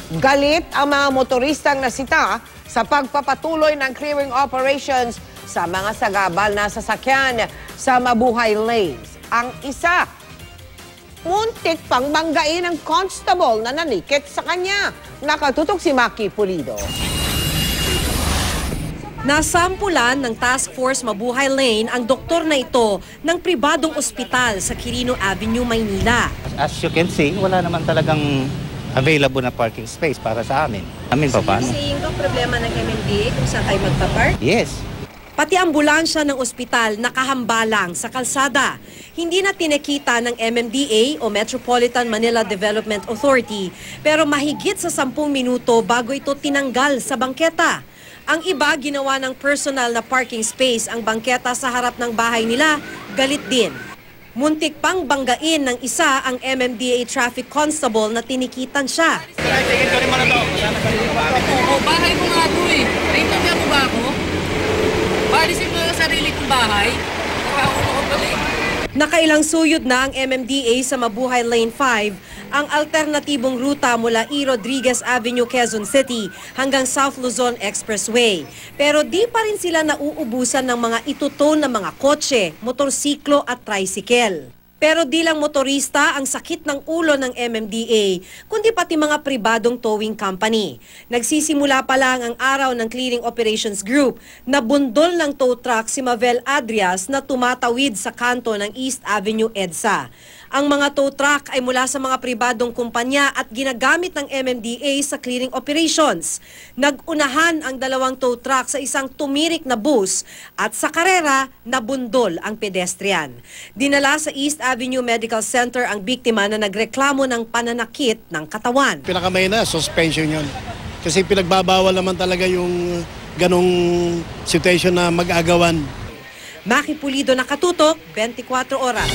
Galit ang mga motoristang nasita sa pagpapatuloy ng clearing operations sa mga sagabal na sasakyan sa Mabuhay Lanes. Ang isa, muntik pang banggain ng constable na nanikit sa kanya. Nakatutok si Maki Pulido. Nasampulan ng Task Force Mabuhay Lane ang doktor na ito ng pribadong ospital sa Quirino Avenue, Maynila. As you can see, wala naman talagang available na parking space para sa amin. So you're saying ko problema ng MMDA kung saan kayo magpapark? Yes. Pati ambulansya ng ospital nakahambalang sa kalsada. Hindi na tinekita ng MMDA o Metropolitan Manila Development Authority pero mahigit sa 10 minuto bago ito tinanggal sa bangketa. Ang iba ginawa ng personal na parking space ang bangketa sa harap ng bahay nila, galit din. Muntik pang banggain ng isa ang MMDA traffic constable na tinikitan siya. Bahay mo nga ito eh. Naintindihan mo ba ako? Paalisin mo yung sarili kong bahay. Nakailang suyod na ang MMDA sa Mabuhay Lane 5, ang alternatibong ruta mula E. Rodriguez Avenue, Quezon City hanggang South Luzon Expressway. Pero di pa rin sila nauubusan ng mga ituton na mga kotse, motorsiklo at tricycle. Pero di lang motorista ang sakit ng ulo ng MMDA, kundi pati mga pribadong towing company. Nagsisimula pa lang ang araw ng Clearing Operations Group na bundol ng tow truck si Mavel Adrias na tumatawid sa kanto ng East Avenue, EDSA. Ang mga tow truck ay mula sa mga pribadong kumpanya at ginagamit ng MMDA sa clearing operations. Nag-unahan ang dalawang tow truck sa isang tumirik na bus at sa karera nabundol ang pedestrian. Dinala sa East Avenue Medical Center ang biktima na nagreklamo ng pananakit ng katawan. Pinakamay na, suspension yun. Kasi pinagbabawal naman talaga yung ganong situation na mag-agawan. Maki Pulido, Nakatutok, 24 Oras.